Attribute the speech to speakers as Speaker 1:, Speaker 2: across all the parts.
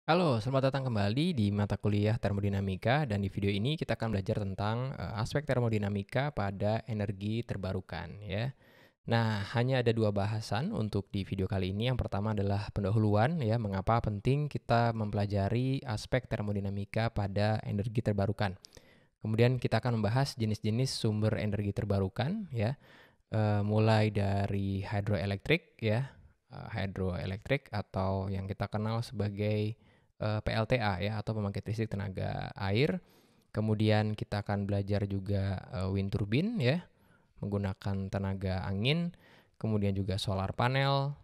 Speaker 1: Halo, selamat datang kembali di mata kuliah termodinamika dan di video ini kita akan belajar tentang aspek termodinamika pada energi terbarukan ya. Nah, hanya ada dua bahasan untuk di video kali ini. Yang pertama adalah pendahuluan ya, mengapa penting kita mempelajari aspek termodinamika pada energi terbarukan. Kemudian kita akan membahas jenis-jenis sumber energi terbarukan ya, mulai dari hydroelectric ya, hydroelectric atau yang kita kenal sebagai PLTA ya, atau pembangkit listrik tenaga air. Kemudian kita akan belajar juga wind turbine ya, menggunakan tenaga angin, kemudian juga solar panel.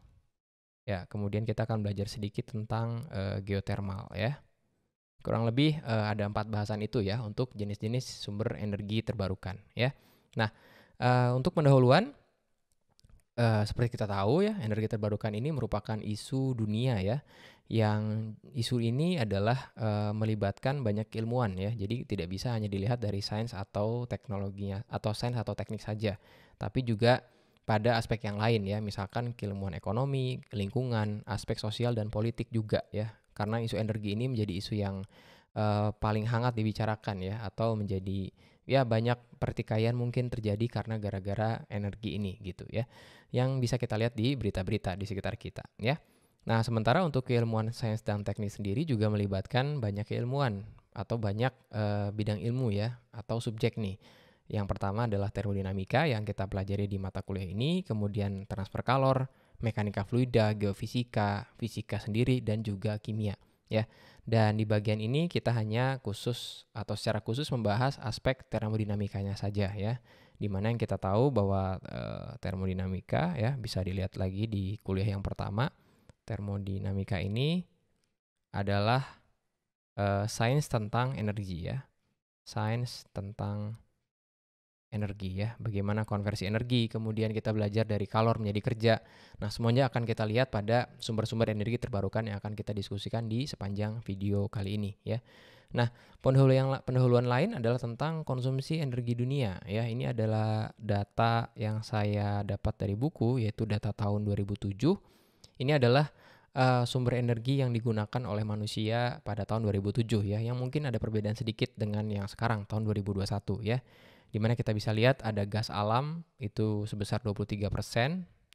Speaker 1: Ya, kemudian kita akan belajar sedikit tentang geothermal ya. Kurang lebih ada 4 bahasan itu ya untuk jenis-jenis sumber energi terbarukan ya. Nah, untuk pendahuluan, seperti kita tahu ya, energi terbarukan ini merupakan isu dunia ya, yang isu ini adalah melibatkan banyak ilmuwan ya. Jadi tidak bisa hanya dilihat dari sains atau teknologinya, atau sains atau teknik saja, tapi juga pada aspek yang lain ya, misalkan keilmuan ekonomi, lingkungan, aspek sosial dan politik juga ya. Karena isu energi ini menjadi isu yang paling hangat dibicarakan ya, atau menjadi ya banyak pertikaian mungkin terjadi karena gara-gara energi ini gitu ya, yang bisa kita lihat di berita-berita di sekitar kita ya. Nah, sementara untuk keilmuan sains dan teknik sendiri juga melibatkan banyak keilmuan atau banyak bidang ilmu ya, atau subjek nih. Yang pertama adalah termodinamika yang kita pelajari di mata kuliah ini, kemudian transfer kalor, mekanika fluida, geofisika, fisika sendiri, dan juga kimia ya. Dan di bagian ini kita hanya khusus atau secara khusus membahas aspek termodinamikanya saja ya. Dimana yang kita tahu bahwa termodinamika ya, bisa dilihat lagi di kuliah yang pertama. Termodinamika ini adalah sains tentang energi ya. Sains tentang energi ya, bagaimana konversi energi, kemudian kita belajar dari kalor menjadi kerja. Nah, semuanya akan kita lihat pada sumber-sumber energi terbarukan yang akan kita diskusikan di sepanjang video kali ini ya. Nah, pendahuluan lain adalah tentang konsumsi energi dunia ya. Ini adalah data yang saya dapat dari buku, yaitu data tahun 2007. Ini adalah sumber energi yang digunakan oleh manusia pada tahun 2007 ya, yang mungkin ada perbedaan sedikit dengan yang sekarang tahun 2021 ya. Di mana kita bisa lihat ada gas alam itu sebesar 23%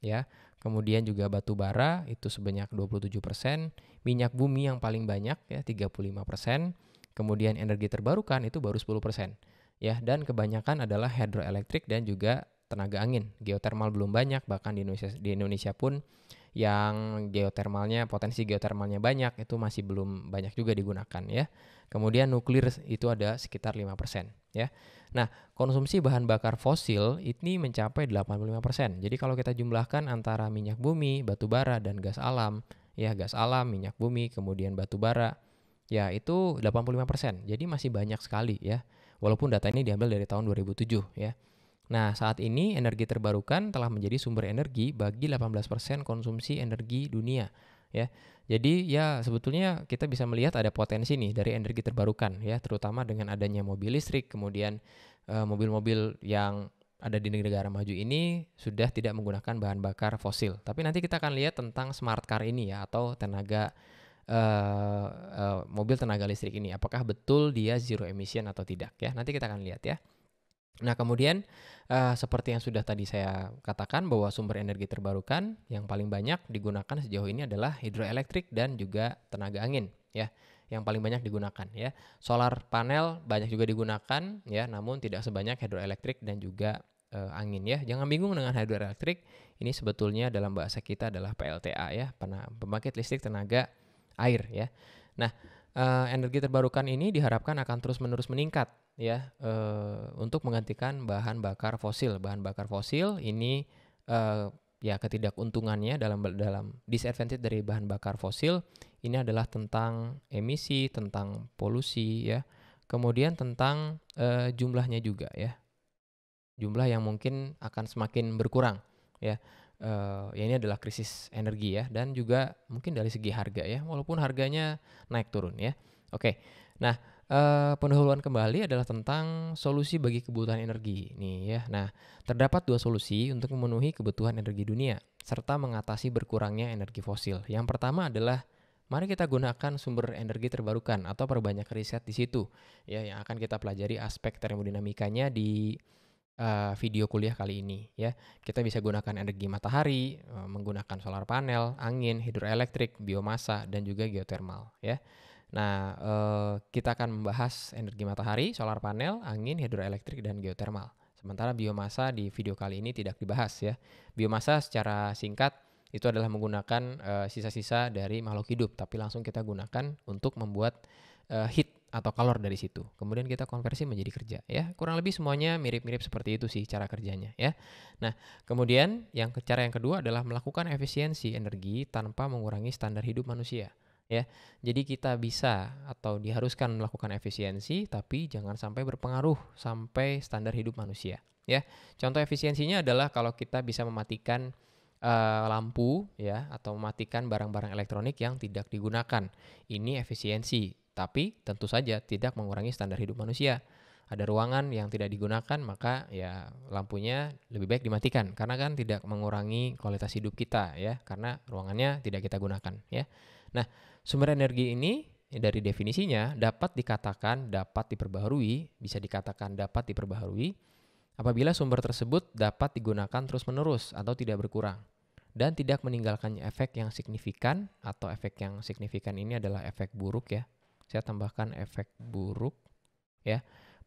Speaker 1: ya. Kemudian juga batu bara itu sebanyak 27%, minyak bumi yang paling banyak ya 35%, kemudian energi terbarukan itu baru 10% ya, dan kebanyakan adalah hydroelectric dan juga tenaga angin. Geothermal belum banyak, bahkan di Indonesia pun yang potensi geotermalnya banyak, itu masih belum banyak juga digunakan ya. Kemudian nuklir itu ada sekitar 5% ya. Nah, konsumsi bahan bakar fosil ini mencapai 85%. Jadi kalau kita jumlahkan antara minyak bumi, batu bara, dan gas alam, ya gas alam, minyak bumi, kemudian batu bara, ya itu 85%. Jadi masih banyak sekali ya. Walaupun data ini diambil dari tahun 2007 ya. Nah, saat ini energi terbarukan telah menjadi sumber energi bagi 18% konsumsi energi dunia ya. Jadi ya sebetulnya kita bisa melihat ada potensi nih dari energi terbarukan ya, terutama dengan adanya mobil listrik, kemudian mobil-mobil yang ada di negara maju ini sudah tidak menggunakan bahan bakar fosil. Tapi nanti kita akan lihat tentang smart car ini ya, atau tenaga mobil tenaga listrik ini, apakah betul dia zero emission atau tidak ya. Nanti kita akan lihat ya. Nah, kemudian seperti yang sudah tadi saya katakan bahwa sumber energi terbarukan yang paling banyak digunakan sejauh ini adalah hidroelektrik dan juga tenaga angin ya, yang paling banyak digunakan ya. Solar panel banyak juga digunakan ya, namun tidak sebanyak hidroelektrik dan juga angin ya. Jangan bingung dengan hidroelektrik, ini sebetulnya dalam bahasa kita adalah PLTA ya, pembangkit listrik tenaga air ya. Nah, energi terbarukan ini diharapkan akan terus-menerus meningkat ya, untuk menggantikan bahan bakar fosil. Bahan bakar fosil ini ya ketidakuntungannya dalam disadvantage dari bahan bakar fosil ini adalah tentang emisi, tentang polusi ya. Kemudian tentang jumlahnya juga ya. Jumlah yang mungkin akan semakin berkurang ya. Ya ini adalah krisis energi ya, dan juga mungkin dari segi harga ya, walaupun harganya naik turun ya. Oke. Nah, pendahuluan kembali adalah tentang solusi bagi kebutuhan energi nih ya. Nah, terdapat dua solusi untuk memenuhi kebutuhan energi dunia serta mengatasi berkurangnya energi fosil. Yang pertama adalah mari kita gunakan sumber energi terbarukan atau perbanyak riset di situ, ya, yang akan kita pelajari aspek termodinamikanya di video kuliah kali ini, ya. Kita bisa gunakan energi matahari, menggunakan solar panel, angin, hidroelektrik, biomasa, dan juga geothermal, ya. Nah, kita akan membahas energi matahari, solar panel, angin, hidroelektrik, dan geothermal. Sementara biomasa di video kali ini tidak dibahas, ya. Biomasa secara singkat itu adalah menggunakan sisa-sisa dari makhluk hidup, tapi langsung kita gunakan untuk membuat heat atau kalor dari situ. Kemudian kita konversi menjadi kerja, ya. Kurang lebih semuanya mirip-mirip seperti itu sih cara kerjanya, ya. Nah, kemudian cara yang kedua adalah melakukan efisiensi energi tanpa mengurangi standar hidup manusia, ya. Jadi kita bisa atau diharuskan melakukan efisiensi tapi jangan sampai berpengaruh sampai standar hidup manusia, ya. Contoh efisiensinya adalah kalau kita bisa mematikan lampu, ya, atau mematikan barang-barang elektronik yang tidak digunakan. Ini efisiensi, tapi tentu saja tidak mengurangi standar hidup manusia. Ada ruangan yang tidak digunakan, maka ya lampunya lebih baik dimatikan karena kan tidak mengurangi kualitas hidup kita, ya, karena ruangannya tidak kita gunakan, ya. Nah, sumber energi ini dari definisinya dapat dikatakan dapat diperbaharui, bisa dikatakan dapat diperbaharui apabila sumber tersebut dapat digunakan terus-menerus atau tidak berkurang dan tidak meninggalkan efek yang signifikan, atau efek yang signifikan ini adalah efek buruk, ya. Saya tambahkan efek buruk, ya,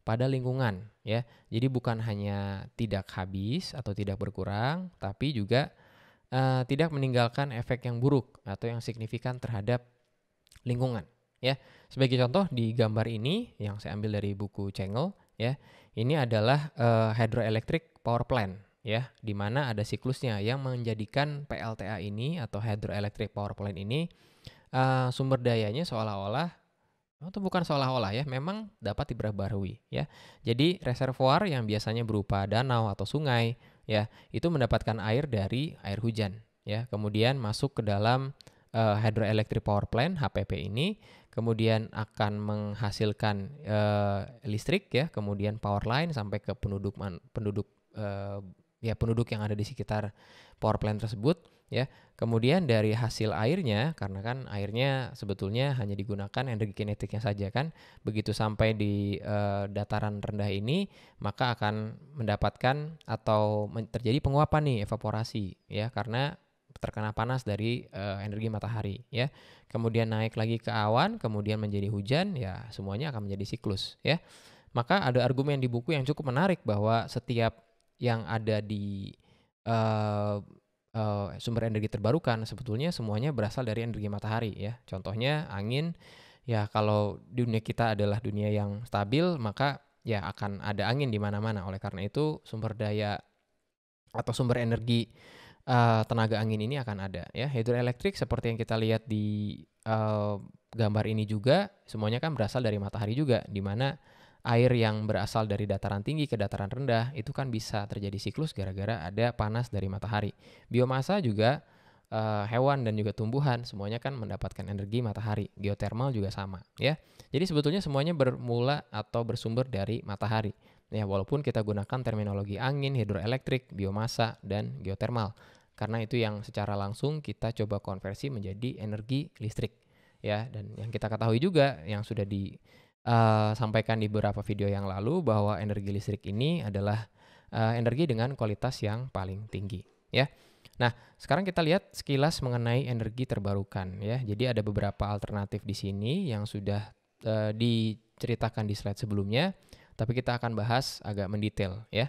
Speaker 1: pada lingkungan, ya. Jadi bukan hanya tidak habis atau tidak berkurang, tapi juga tidak meninggalkan efek yang buruk atau yang signifikan terhadap lingkungan, ya. Sebagai contoh di gambar ini yang saya ambil dari buku Cengel, ya. Ini adalah hydroelectric power plant, ya, di mana ada siklusnya yang menjadikan PLTA ini atau hydroelectric power plant ini sumber dayanya seolah-olah atau bukan seolah-olah, ya, memang dapat diperbaharui, ya. Jadi reservoir yang biasanya berupa danau atau sungai, ya, itu mendapatkan air dari air hujan, ya. Kemudian masuk ke dalam hydroelectric power plant HPP ini, kemudian akan menghasilkan listrik, ya, kemudian power line sampai ke penduduk penduduk yang ada di sekitar power plant tersebut, ya. Kemudian dari hasil airnya, karena kan airnya sebetulnya hanya digunakan energi kinetiknya saja kan, begitu sampai di dataran rendah ini, maka akan mendapatkan atau terjadi penguapan nih, evaporasi, ya, karena terkena panas dari energi matahari, ya. Kemudian naik lagi ke awan, kemudian menjadi hujan, ya, semuanya akan menjadi siklus, ya. Maka ada argumen di buku yang cukup menarik bahwa setiap yang ada di uh, sumber energi terbarukan sebetulnya semuanya berasal dari energi matahari, ya. Contohnya angin, ya, kalau dunia kita adalah dunia yang stabil, maka ya akan ada angin di mana-mana. Oleh karena itu sumber daya atau sumber energi tenaga angin ini akan ada, ya. Hidroelektrik seperti yang kita lihat di gambar ini juga semuanya kan berasal dari matahari juga, di mana air yang berasal dari dataran tinggi ke dataran rendah itu kan bisa terjadi siklus gara-gara ada panas dari matahari. Biomasa juga hewan dan juga tumbuhan semuanya kan mendapatkan energi matahari. Geothermal juga sama, ya. Jadi sebetulnya semuanya bermula atau bersumber dari matahari. Ya, walaupun kita gunakan terminologi angin, hidroelektrik, biomasa, dan geothermal. Karena itu yang secara langsung kita coba konversi menjadi energi listrik, ya. Dan yang kita ketahui juga yang sudah sampaikan di beberapa video yang lalu bahwa energi listrik ini adalah energi dengan kualitas yang paling tinggi, ya. Nah, sekarang kita lihat sekilas mengenai energi terbarukan, ya. Jadi ada beberapa alternatif di sini yang sudah diceritakan di slide sebelumnya, tapi kita akan bahas agak mendetail, ya.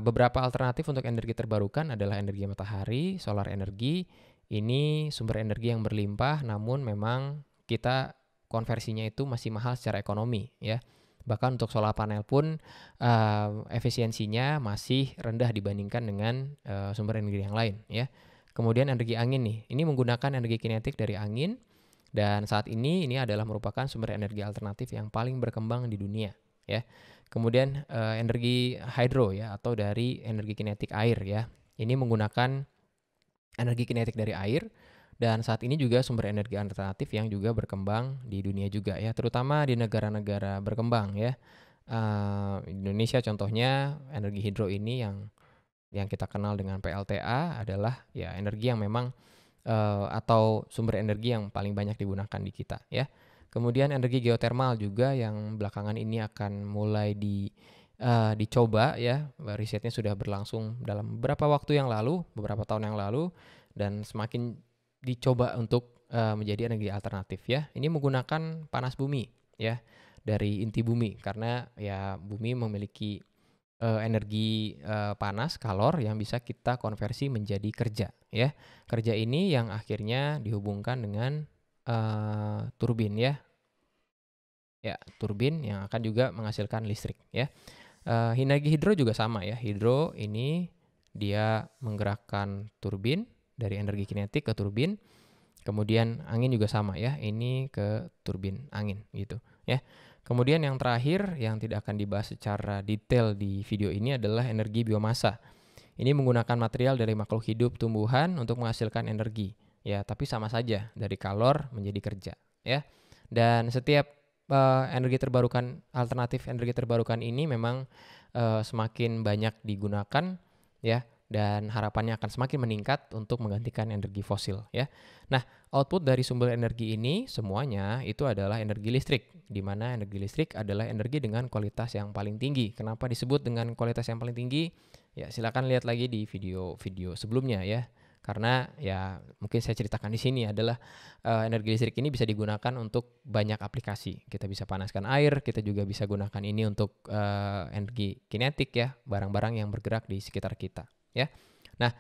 Speaker 1: Beberapa alternatif untuk energi terbarukan adalah energi matahari, solar energi. Ini sumber energi yang berlimpah, namun memang kita konversinya itu masih mahal secara ekonomi, ya. Bahkan untuk solar panel pun efisiensinya masih rendah dibandingkan dengan sumber energi yang lain, ya. Kemudian energi angin nih, ini menggunakan energi kinetik dari angin dan saat ini adalah merupakan sumber energi alternatif yang paling berkembang di dunia, ya. Kemudian energi hydro, ya, atau dari energi kinetik air, ya. Ini menggunakan energi kinetik dari air. Dan saat ini juga sumber energi alternatif yang juga berkembang di dunia juga, ya, terutama di negara-negara berkembang, ya. Indonesia contohnya energi hidro ini yang kita kenal dengan PLTA adalah ya energi yang memang atau sumber energi yang paling banyak digunakan di kita ya. Kemudian energi geotermal juga yang belakangan ini akan mulai dicoba ya. Risetnya sudah berlangsung dalam beberapa waktu yang lalu, beberapa tahun yang lalu, dan semakin dicoba untuk menjadi energi alternatif ya. Ini menggunakan panas bumi ya, dari inti bumi, karena ya bumi memiliki energi panas, kalor yang bisa kita konversi menjadi kerja ya. Kerja ini yang akhirnya dihubungkan dengan turbin ya. Ya, turbin yang akan juga menghasilkan listrik ya. Energi hidro juga sama ya. Hidro ini dia menggerakkan turbin dari energi kinetik ke turbin. Kemudian angin juga sama ya. Ini ke turbin angin gitu ya. Kemudian yang terakhir yang tidak akan dibahas secara detail di video ini adalah energi biomasa. Ini menggunakan material dari makhluk hidup tumbuhan untuk menghasilkan energi. Ya, tapi sama saja dari kalor menjadi kerja ya. Dan setiap energi terbarukan, alternatif energi terbarukan ini memang semakin banyak digunakan ya, dan harapannya akan semakin meningkat untuk menggantikan energi fosil ya. Nah, output dari sumber energi ini semuanya itu adalah energi listrik, di mana energi listrik adalah energi dengan kualitas yang paling tinggi. Kenapa disebut dengan kualitas yang paling tinggi? Ya, silakan lihat lagi di video-video sebelumnya ya. Karena ya mungkin saya ceritakan di sini adalah energi listrik ini bisa digunakan untuk banyak aplikasi. Kita bisa panaskan air, kita juga bisa gunakan ini untuk energi kinetik ya, barang-barang yang bergerak di sekitar kita ya. Nah,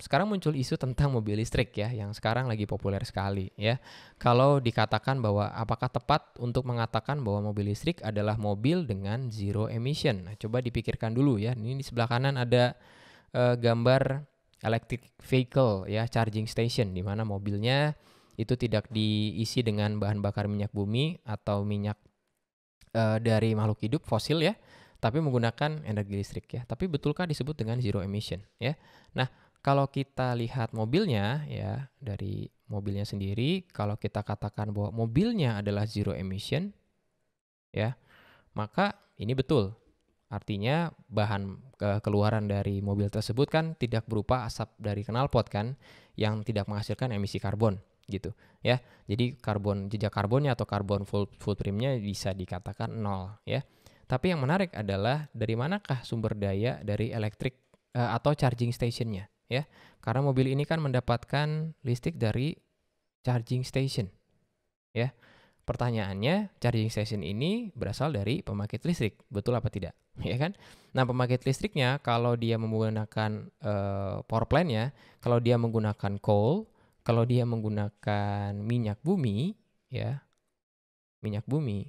Speaker 1: sekarang muncul isu tentang mobil listrik ya, yang sekarang lagi populer sekali ya. Kalau dikatakan bahwa apakah tepat untuk mengatakan bahwa mobil listrik adalah mobil dengan zero emission? Nah, coba dipikirkan dulu ya. Ini di sebelah kanan ada gambar electric vehicle ya, charging station, di mana mobilnya itu tidak diisi dengan bahan bakar minyak bumi atau minyak dari makhluk hidup fosil ya, tapi menggunakan energi listrik ya. Tapi betulkah disebut dengan zero emission ya? Nah, kalau kita lihat mobilnya ya, dari mobilnya sendiri, kalau kita katakan bahwa mobilnya adalah zero emission ya, maka ini betul. Artinya bahan keluaran dari mobil tersebut kan tidak berupa asap dari knalpot kan, yang tidak menghasilkan emisi karbon gitu ya. Jadi jejak karbonnya atau karbon footprintnya bisa dikatakan nol ya. Tapi yang menarik adalah dari manakah sumber daya dari elektrik atau charging stationnya ya. Karena mobil ini kan mendapatkan listrik dari charging station ya. Pertanyaannya, charging station ini berasal dari pembangkit listrik, betul apa tidak? Ya kan? Nah, pembangkit listriknya kalau dia menggunakan power plant-nya, kalau dia menggunakan coal, kalau dia menggunakan minyak bumi, ya, minyak bumi,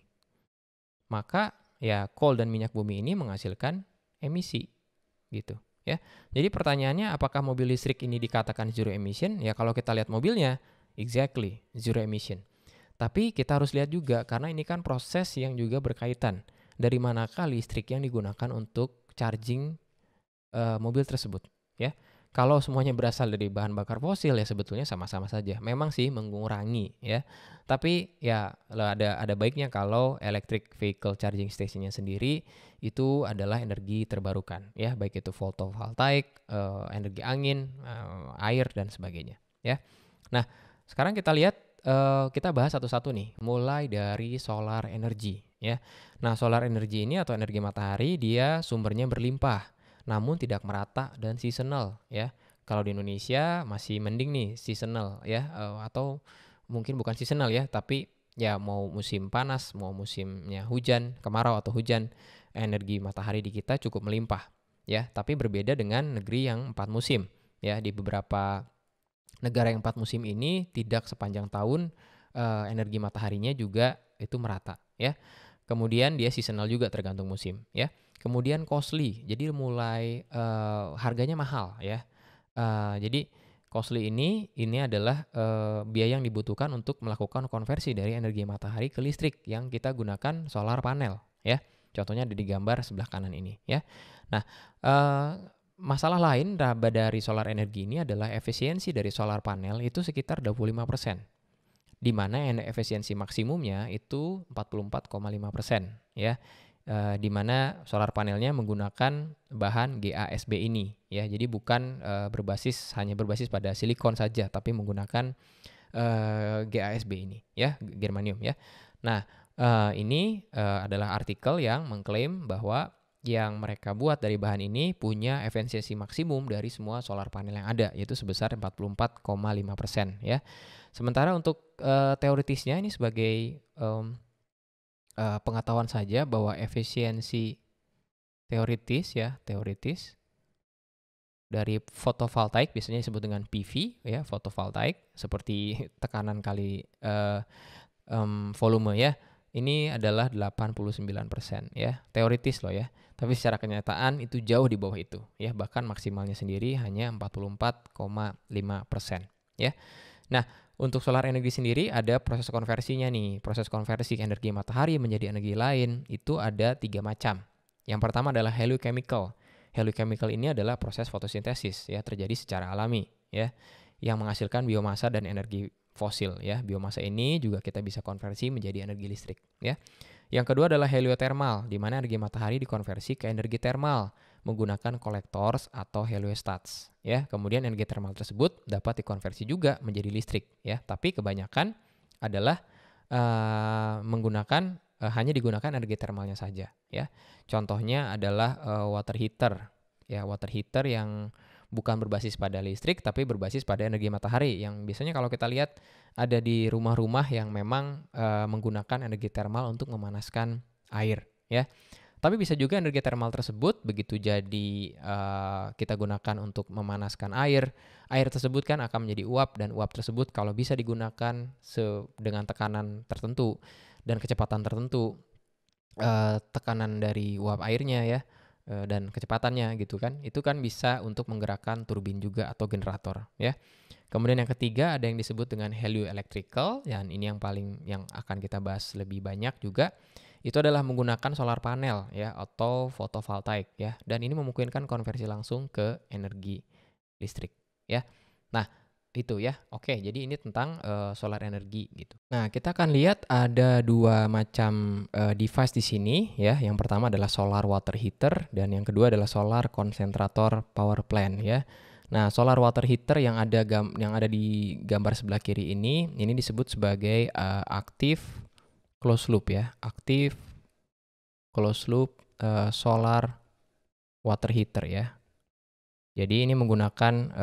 Speaker 1: maka ya coal dan minyak bumi ini menghasilkan emisi, gitu. Ya, jadi pertanyaannya apakah mobil listrik ini dikatakan zero emission? Ya kalau kita lihat mobilnya, exactly zero emission. Tapi kita harus lihat juga karena ini kan proses yang juga berkaitan. Dari manakah listrik yang digunakan untuk charging mobil tersebut ya. Kalau semuanya berasal dari bahan bakar fosil ya sebetulnya sama-sama saja. Memang sih mengurangi ya. Tapi ya ada baiknya kalau electric vehicle charging stationnya sendiri itu adalah energi terbarukan ya, baik itu photovoltaik, energi angin, air dan sebagainya ya. Nah, sekarang kita lihat kita bahas satu-satu nih, mulai dari solar energy ya. Nah, solar energy ini atau energi matahari dia sumbernya berlimpah, namun tidak merata dan seasonal ya. Kalau di Indonesia masih mending nih seasonal ya, atau mungkin bukan seasonal ya, tapi ya mau musim panas, mau musimnya hujan, kemarau atau hujan, energi matahari di kita cukup melimpah ya. Tapi berbeda dengan negeri yang 4 musim ya. Di beberapa negara yang 4 musim ini tidak sepanjang tahun energi mataharinya juga itu merata ya. Kemudian dia seasonal juga tergantung musim ya. Kemudian costly, jadi mulai harganya mahal ya. Jadi costly ini adalah biaya yang dibutuhkan untuk melakukan konversi dari energi matahari ke listrik yang kita gunakan solar panel ya. Contohnya ada di gambar sebelah kanan ini ya. Nah, masalah lain dari solar energi ini adalah efisiensi dari solar panel itu sekitar 25%. Di mana efisiensi maksimumnya itu 44,5% ya. di mana solar panelnya menggunakan bahan GaSB ini ya. Jadi bukan hanya berbasis pada silikon saja, tapi menggunakan GaSB ini ya, germanium ya. Nah, ini adalah artikel yang mengklaim bahwa yang mereka buat dari bahan ini punya efisiensi maksimum dari semua solar panel yang ada, yaitu sebesar 44,5% ya. Sementara untuk teoritisnya ini sebagai pengetahuan saja bahwa efisiensi teoritis dari fotovoltaik biasanya disebut dengan PV ya, fotovoltaik seperti tekanan kali volume ya. Ini adalah 89% ya, teoritis loh ya. Tapi secara kenyataan itu jauh di bawah itu ya, bahkan maksimalnya sendiri hanya 44,5% ya. Nah, untuk solar energi sendiri ada proses konversinya nih. Proses konversi energi matahari menjadi energi lain itu ada 3 macam. Yang pertama adalah heliochemical. Heliochemical ini adalah proses fotosintesis ya, terjadi secara alami ya, yang menghasilkan biomasa dan energi fosil ya. Biomasa ini juga kita bisa konversi menjadi energi listrik ya. Yang kedua adalah heliothermal, di mana energi matahari dikonversi ke energi termal menggunakan collectors atau heliostats ya. Kemudian energi termal tersebut dapat dikonversi juga menjadi listrik ya, tapi kebanyakan adalah hanya digunakan energi termalnya saja ya. Contohnya adalah water heater ya, water heater yang bukan berbasis pada listrik tapi berbasis pada energi matahari, yang biasanya kalau kita lihat ada di rumah-rumah yang memang menggunakan energi termal untuk memanaskan air ya. Tapi bisa juga energi termal tersebut begitu jadi kita gunakan untuk memanaskan air tersebut kan akan menjadi uap, dan uap tersebut kalau bisa digunakan dengan tekanan tertentu dan kecepatan tertentu, tekanan dari uap airnya ya, dan kecepatannya gitu kan, itu kan bisa untuk menggerakkan turbin juga atau generator ya. Kemudian yang ketiga ada yang disebut dengan helioelectrical, dan ini yang akan kita bahas lebih banyak juga. Itu adalah menggunakan solar panel ya atau fotovoltaik ya, dan ini memungkinkan konversi langsung ke energi listrik ya. Nah, itu ya. Oke, jadi ini tentang solar energi gitu. Nah, kita akan lihat ada 2 macam device di sini ya. Yang pertama adalah solar water heater dan yang kedua adalah solar concentrator power plant ya. Nah, solar water heater yang ada di gambar sebelah kiri ini disebut sebagai active closed loop ya. Active closed loop solar water heater ya. Jadi ini menggunakan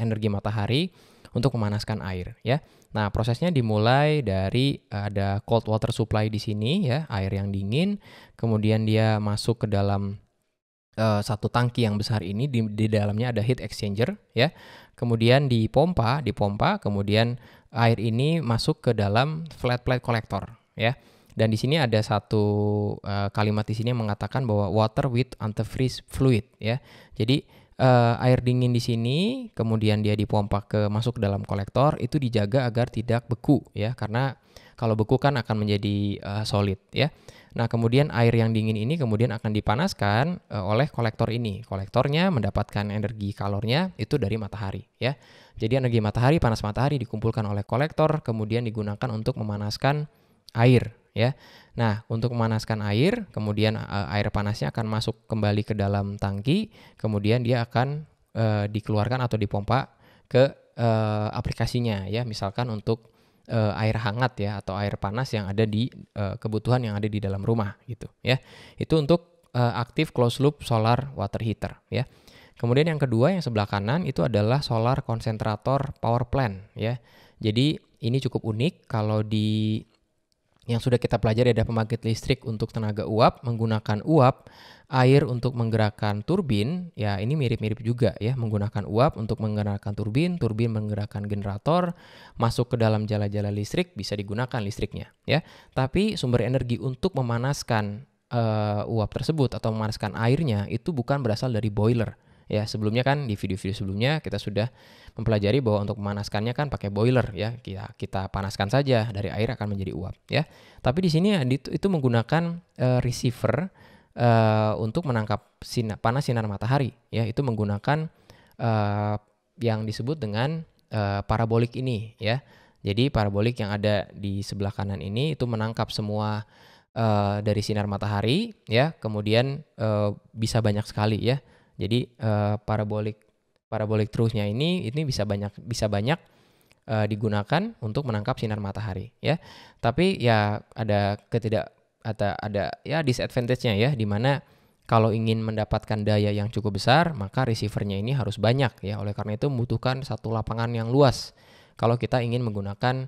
Speaker 1: energi matahari untuk memanaskan air ya. Nah, prosesnya dimulai dari ada cold water supply di sini ya, air yang dingin, kemudian dia masuk ke dalam satu tangki yang besar ini, di dalamnya ada heat exchanger ya. Kemudian dipompa, kemudian air ini masuk ke dalam flat plate collector ya. Dan di sini ada satu kalimat di sini yang mengatakan bahwa water with antifreeze fluid ya. Jadi air dingin di sini kemudian dia dipompa masuk ke dalam kolektor, itu dijaga agar tidak beku ya, karena kalau beku kan akan menjadi solid ya. Nah, kemudian air yang dingin ini kemudian akan dipanaskan oleh kolektor ini. Kolektornya mendapatkan energi kalornya itu dari matahari ya. Jadi energi matahari, panas matahari dikumpulkan oleh kolektor kemudian digunakan untuk memanaskan air ya. Nah, untuk memanaskan air, kemudian air panasnya akan masuk kembali ke dalam tangki, kemudian dia akan dikeluarkan atau dipompa ke aplikasinya ya, misalkan untuk air hangat ya atau air panas yang ada di kebutuhan yang ada di dalam rumah gitu ya. Itu untuk active closed loop solar water heater ya. Kemudian yang kedua yang sebelah kanan itu adalah solar concentrator power plant ya. Jadi ini cukup unik, kalau yang sudah kita pelajari ada pembangkit listrik untuk tenaga uap, menggunakan uap, air untuk menggerakkan turbin, ya ini mirip-mirip juga ya, menggunakan uap untuk menggerakkan turbin menggerakkan generator, masuk ke dalam jala-jala listrik, bisa digunakan listriknya ya. Tapi sumber energi untuk memanaskan uap tersebut atau memanaskan airnya itu bukan berasal dari boiler. Ya, sebelumnya kan di video-video sebelumnya kita sudah mempelajari bahwa untuk memanaskannya kan pakai boiler ya. Kita panaskan saja, dari air akan menjadi uap ya. Tapi di sini itu menggunakan receiver untuk menangkap panas sinar matahari ya. Itu menggunakan yang disebut dengan parabolik ini ya. Jadi parabolik yang ada di sebelah kanan ini itu menangkap semua dari sinar matahari ya, kemudian bisa banyak sekali ya. Jadi parabolic truth-nya ini bisa banyak digunakan untuk menangkap sinar matahari ya. Tapi ya ada ya disadvantage-nya ya, di mana kalau ingin mendapatkan daya yang cukup besar, maka receiver-nya ini harus banyak ya. Oleh karena itu membutuhkan satu lapangan yang luas kalau kita ingin menggunakan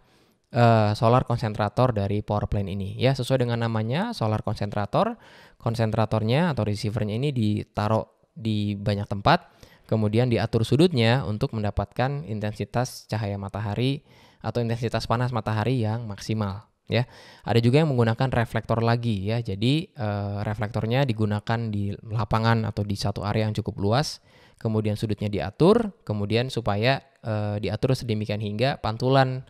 Speaker 1: solar konsentrator dari power plant ini ya. Sesuai dengan namanya, solar konsentrator, konsentratornya atau receivernya ini ditaruh di banyak tempat, kemudian diatur sudutnya untuk mendapatkan intensitas cahaya matahari atau intensitas panas matahari yang maksimal ya. Ada juga yang menggunakan reflektor lagi ya. Jadi reflektornya digunakan di lapangan atau di satu area yang cukup luas, kemudian sudutnya diatur, kemudian supaya diatur sedemikian hingga pantulan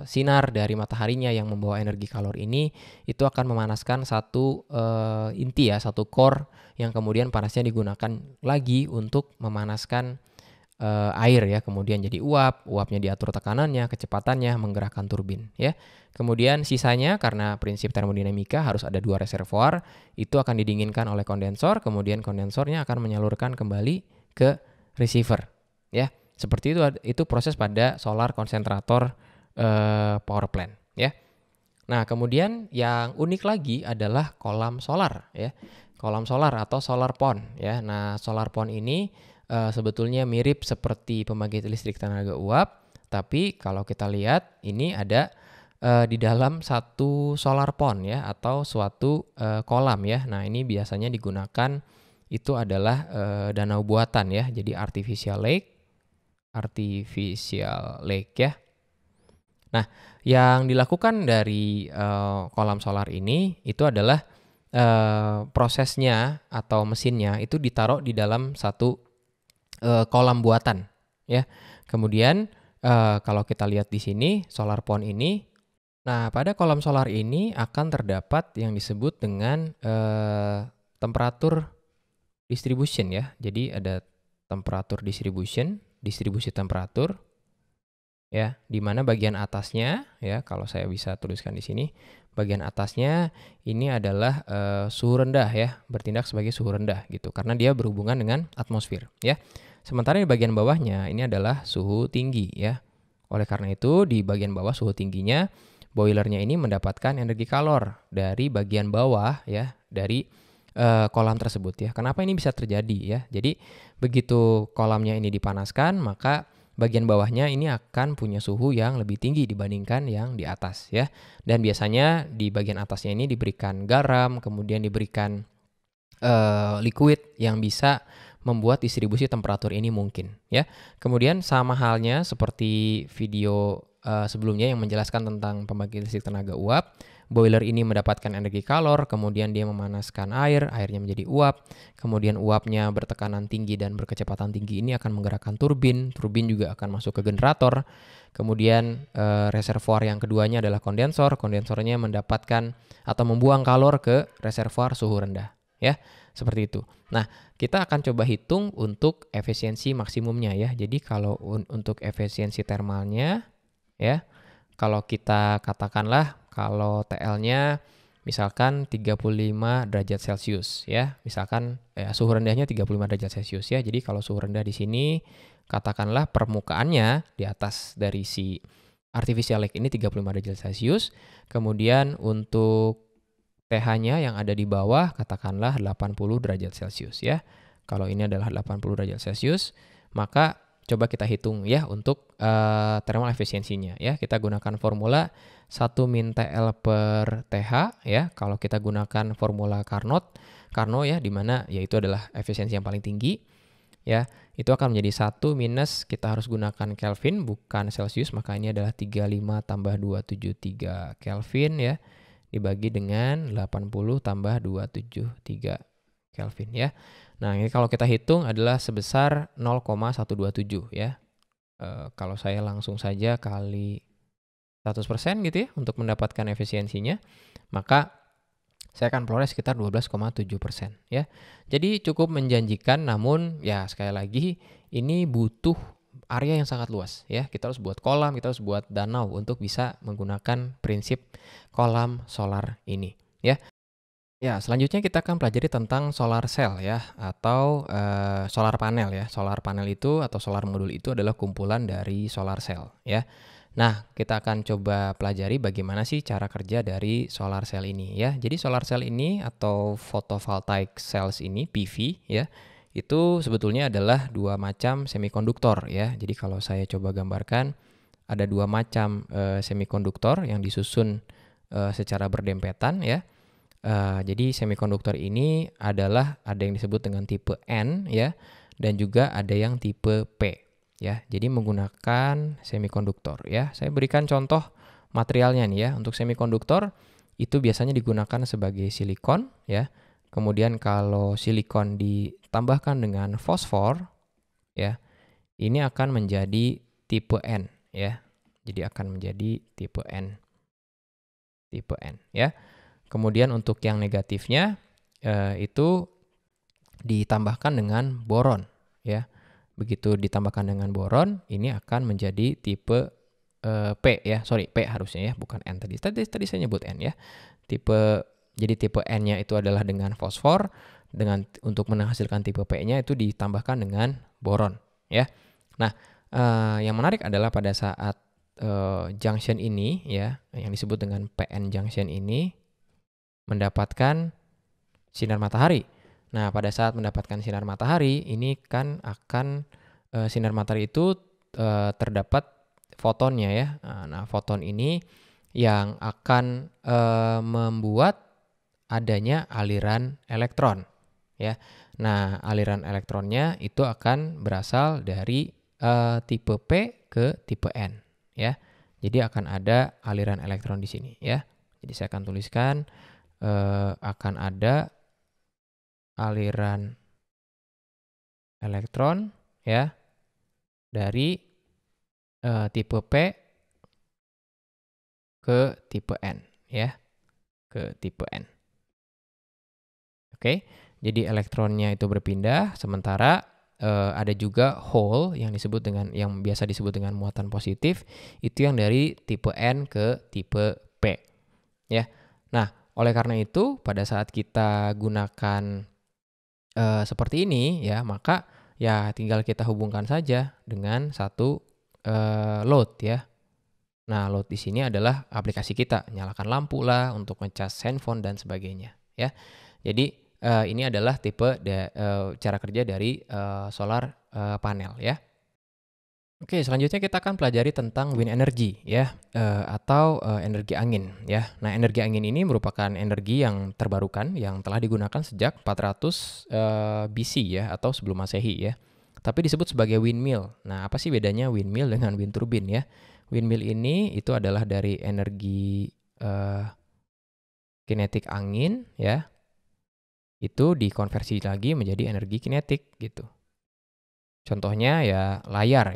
Speaker 1: sinar dari mataharinya yang membawa energi kalor ini itu akan memanaskan satu inti ya, satu core yang kemudian panasnya digunakan lagi untuk memanaskan air ya, kemudian jadi uapnya diatur tekanannya, kecepatannya, menggerakkan turbin ya. Kemudian sisanya karena prinsip termodinamika harus ada 2 reservoir, itu akan didinginkan oleh kondensor, kemudian kondensornya akan menyalurkan kembali ke receiver ya. Seperti itu proses pada solar konsentrator power plant ya. Nah, kemudian yang unik lagi adalah kolam solar ya. Kolam solar atau solar pond ya. Nah, solar pond ini sebetulnya mirip seperti pembangkit listrik tenaga uap, tapi kalau kita lihat ini ada di dalam satu solar pond ya, atau suatu kolam ya. Nah, ini biasanya digunakan itu adalah danau buatan ya. Jadi artificial lake ya. Nah, yang dilakukan dari kolam solar ini itu adalah prosesnya atau mesinnya itu ditaruh di dalam satu kolam buatan ya. Kemudian kalau kita lihat di sini solar pond ini, nah pada kolam solar ini akan terdapat yang disebut dengan temperatur distribution ya. Jadi ada temperatur distribusi temperatur ya, di mana bagian atasnya ya, kalau saya bisa tuliskan di sini, bagian atasnya ini adalah suhu rendah ya, bertindak sebagai suhu rendah gitu, karena dia berhubungan dengan atmosfer ya. Sementara di bagian bawahnya ini adalah suhu tinggi ya. Oleh karena itu di bagian bawah suhu tingginya, boilernya ini mendapatkan energi kalor dari bagian bawah ya, dari kolam tersebut ya. Kenapa ini bisa terjadi ya? Jadi begitu kolamnya ini dipanaskan, maka bagian bawahnya ini akan punya suhu yang lebih tinggi dibandingkan yang di atas ya. Dan biasanya di bagian atasnya ini diberikan garam, kemudian diberikan liquid yang bisa membuat distribusi temperatur ini mungkin ya. Kemudian sama halnya seperti video sebelumnya yang menjelaskan tentang pembangkit listrik tenaga uap, boiler ini mendapatkan energi kalor, kemudian dia memanaskan airnya menjadi uap, kemudian uapnya bertekanan tinggi dan berkecepatan tinggi ini akan menggerakkan turbin juga akan masuk ke generator, kemudian reservoir yang keduanya adalah kondensornya mendapatkan atau membuang kalor ke reservoir suhu rendah ya, seperti itu. Nah, kita akan coba hitung untuk efisiensi maksimumnya ya. Jadi kalau untuk efisiensi termalnya ya, kalau kita katakanlah kalau TL-nya misalkan 35 derajat Celcius ya. Misalkan suhu rendahnya 35 derajat Celcius ya. Jadi kalau suhu rendah di sini katakanlah permukaannya di atas dari si artificial lake ini 35 derajat Celcius. Kemudian untuk pH-nya yang ada di bawah katakanlah 80 derajat Celcius ya. Kalau ini adalah 80 derajat Celcius, maka coba kita hitung ya untuk thermal efisiensinya ya. Kita gunakan formula 1 min TL per TH ya. Kalau kita gunakan formula Carnot ya, di mana yaitu adalah efisiensi yang paling tinggi ya. Itu akan menjadi 1 minus, kita harus gunakan Kelvin bukan Celsius, maka ini adalah 35 tambah 273 Kelvin ya, dibagi dengan 80 tambah 273 Kelvin ya. Nah, ini kalau kita hitung adalah sebesar 0,127 ya. Kalau saya langsung saja kali 100% gitu ya untuk mendapatkan efisiensinya, maka saya akan peroleh sekitar 12,7% ya. Jadi cukup menjanjikan, namun ya sekali lagi ini butuh area yang sangat luas ya. Kita harus buat kolam, kita harus buat danau untuk bisa menggunakan prinsip kolam solar ini ya. Ya, selanjutnya kita akan pelajari tentang solar cell ya, atau solar panel ya. Solar panel itu atau solar modul itu adalah kumpulan dari solar cell ya. Nah, kita akan coba pelajari bagaimana sih cara kerja dari solar cell ini ya. Jadi solar cell ini atau photovoltaic cells ini PV ya, itu sebetulnya adalah dua macam semikonduktor ya. Jadi kalau saya coba gambarkan, ada dua macam semikonduktor yang disusun secara berdempetan ya. Jadi semikonduktor ini adalah ada yang disebut dengan tipe N ya, dan juga ada yang tipe P ya. Jadi menggunakan semikonduktor ya. Saya berikan contoh materialnya nih ya. Untuk semikonduktor itu biasanya digunakan sebagai silikon ya. Kemudian kalau silikon ditambahkan dengan fosfor ya, ini akan menjadi tipe N ya. Jadi akan menjadi tipe N. Tipe N ya. Kemudian untuk yang negatifnya itu ditambahkan dengan boron ya. Begitu ditambahkan dengan boron, ini akan menjadi tipe P ya. Sorry, P harusnya ya, bukan N tadi. Tadi saya nyebut N ya. Jadi tipe N-nya itu adalah dengan fosfor, untuk menghasilkan tipe P-nya itu ditambahkan dengan boron ya. Nah, yang menarik adalah pada saat junction ini ya, yang disebut dengan PN junction ini mendapatkan sinar matahari. Nah, pada saat mendapatkan sinar matahari, ini kan akan sinar matahari itu terdapat fotonnya ya. Nah, foton ini yang akan membuat adanya aliran elektron ya. Nah, aliran elektronnya itu akan berasal dari tipe P ke tipe N ya. Jadi akan ada aliran elektron di sini ya. Jadi saya akan tuliskan akan ada aliran elektron ya dari tipe P ke tipe N ya, ke tipe N. Oke, jadi elektronnya itu berpindah, sementara ada juga hole yang biasa disebut dengan muatan positif, itu yang dari tipe N ke tipe P ya. Nah, oleh karena itu, pada saat kita gunakan seperti ini ya, maka ya tinggal kita hubungkan saja dengan satu load ya. Nah, load di sini adalah aplikasi kita, nyalakan lampu lah untuk ngecas handphone dan sebagainya ya. Jadi ini adalah tipe cara kerja dari solar panel ya. Oke, selanjutnya kita akan pelajari tentang wind energy ya, atau energi angin ya. Nah, energi angin ini merupakan energi yang terbarukan yang telah digunakan sejak 400 BC ya, atau sebelum Masehi ya. Tapi disebut sebagai windmill. Nah, apa sih bedanya windmill dengan wind turbine ya? Windmill ini itu adalah dari energi kinetik angin ya. Itu dikonversi lagi menjadi energi kinetik gitu. Contohnya ya layar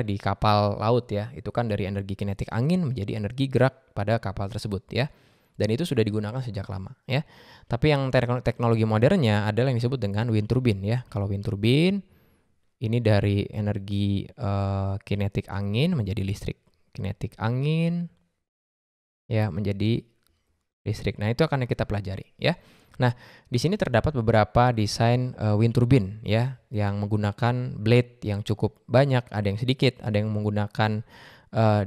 Speaker 1: di kapal laut ya, itu kan dari energi kinetik angin menjadi energi gerak pada kapal tersebut ya. Dan itu sudah digunakan sejak lama ya. Tapi yang teknologi modernnya adalah yang disebut dengan wind turbine ya. Kalau wind turbine ini dari energi kinetik angin menjadi listrik. Kinetik angin ya menjadi listrik. Nah, itu akan kita pelajari ya. Nah, di sini terdapat beberapa desain wind turbine ya, yang menggunakan blade yang cukup banyak, ada yang sedikit, ada yang menggunakan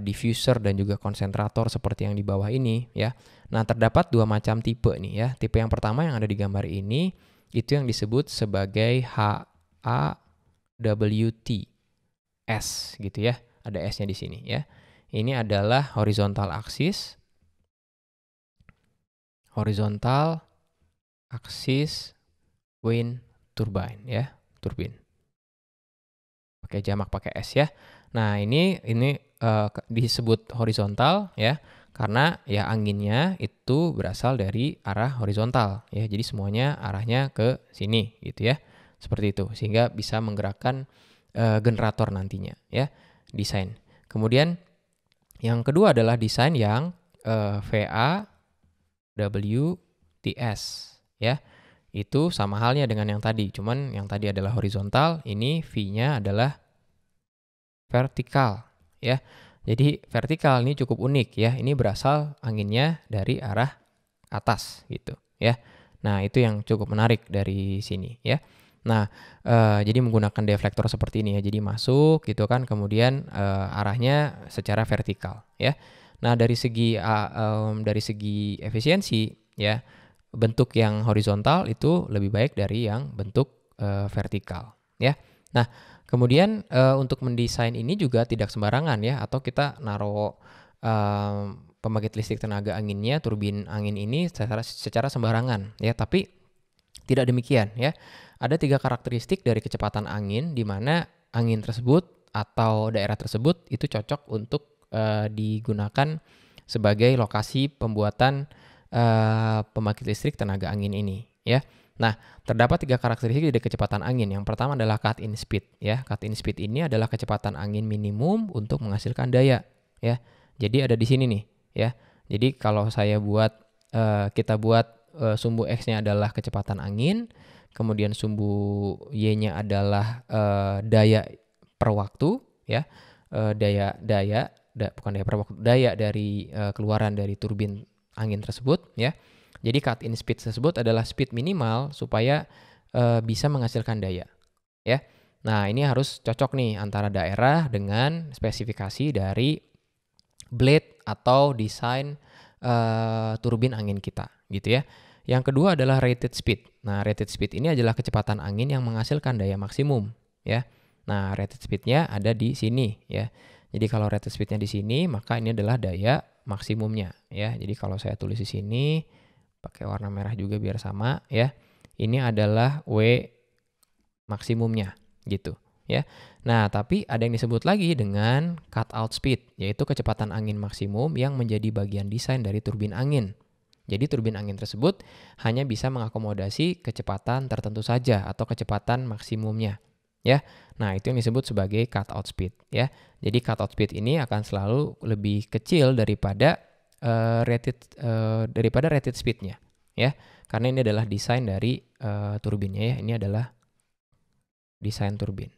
Speaker 1: diffuser dan juga konsentrator seperti yang di bawah ini ya. Nah, terdapat dua macam tipe nih ya. Tipe yang pertama yang ada di gambar ini itu yang disebut sebagai HAWT S gitu ya. Ada S-nya di sini ya. Ini adalah horizontal axis wind turbine ya, turbin. Pakai jamak pakai S ya. Nah, ini disebut horizontal ya, karena ya anginnya itu berasal dari arah horizontal ya. Jadi semuanya arahnya ke sini gitu ya. Seperti itu, sehingga bisa menggerakkan generator nantinya ya, desain. Kemudian yang kedua adalah desain yang VAWTS ya. Itu sama halnya dengan yang tadi, cuman yang tadi adalah horizontal, ini V-nya adalah vertikal ya. Jadi vertikal ini cukup unik ya. Ini berasal anginnya dari arah atas gitu ya. Nah, itu yang cukup menarik dari sini ya. Nah, jadi menggunakan deflektor seperti ini ya. Jadi masuk gitu kan, kemudian arahnya secara vertikal ya. Nah, dari segi efisiensi ya, bentuk yang horizontal itu lebih baik dari yang bentuk vertikal ya. Nah, kemudian untuk mendesain ini juga tidak sembarangan ya, atau kita naruh pembangkit listrik tenaga anginnya, turbin angin ini secara sembarangan ya, tapi tidak demikian ya. Ada 3 karakteristik dari kecepatan angin di mana angin tersebut atau daerah tersebut itu cocok untuk digunakan sebagai lokasi pembuatan pembangkit listrik tenaga angin ini ya. Nah, terdapat 3 karakteristik dari kecepatan angin. Yang pertama adalah cut-in speed ya. Cut-in speed ini adalah kecepatan angin minimum untuk menghasilkan daya ya. Jadi ada di sini nih ya. Jadi kalau kita buat sumbu X-nya adalah kecepatan angin, kemudian sumbu Y-nya adalah daya per waktu ya. Bukan daya per waktu, daya dari keluaran dari turbin angin tersebut ya. Jadi cut-in speed tersebut adalah speed minimal supaya bisa menghasilkan daya ya. Nah, ini harus cocok nih antara daerah dengan spesifikasi dari blade atau desain turbin angin kita gitu ya. Yang kedua adalah rated speed. Nah, rated speed ini adalah kecepatan angin yang menghasilkan daya maksimum ya. Nah, rated speednya ada di sini ya. Jadi kalau rated speednya di sini, maka ini adalah daya maksimumnya ya. Jadi kalau saya tulis di sini pakai warna merah juga biar sama ya. Ini adalah W maksimumnya gitu ya. Nah, tapi ada yang disebut lagi dengan cutout speed, yaitu kecepatan angin maksimum yang menjadi bagian desain dari turbin angin. Jadi turbin angin tersebut hanya bisa mengakomodasi kecepatan tertentu saja atau kecepatan maksimumnya ya. Nah, itu yang disebut sebagai cutout speed ya. Jadi cutout speed ini akan selalu lebih kecil daripada rated speednya ya. Karena ini adalah desain dari turbinnya ya. Ini adalah desain turbin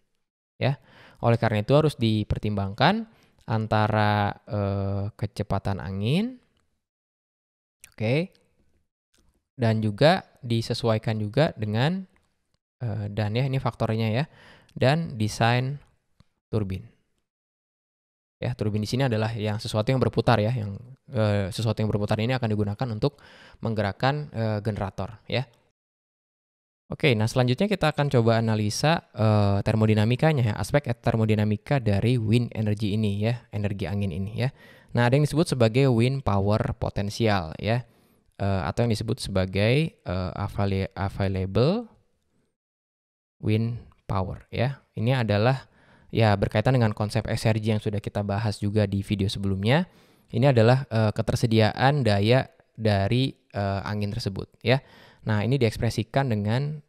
Speaker 1: ya. Oleh karena itu harus dipertimbangkan antara kecepatan angin, oke, dan juga disesuaikan juga dengan dan ya ini faktornya ya, dan desain turbin. Ya, turbin di sini adalah yang sesuatu yang berputar ya, yang sesuatu yang berputar ini akan digunakan untuk menggerakkan generator ya. Oke, nah selanjutnya kita akan coba analisa termodinamikanya ya, aspek termodinamika dari wind energy ini ya, energi angin ini ya. Nah, ada yang disebut sebagai wind power potensial ya, atau yang disebut sebagai available wind power ya. Ini adalah ya berkaitan dengan konsep SRG yang sudah kita bahas juga di video sebelumnya. Ini adalah ketersediaan daya dari angin tersebut ya. Nah, ini diekspresikan dengan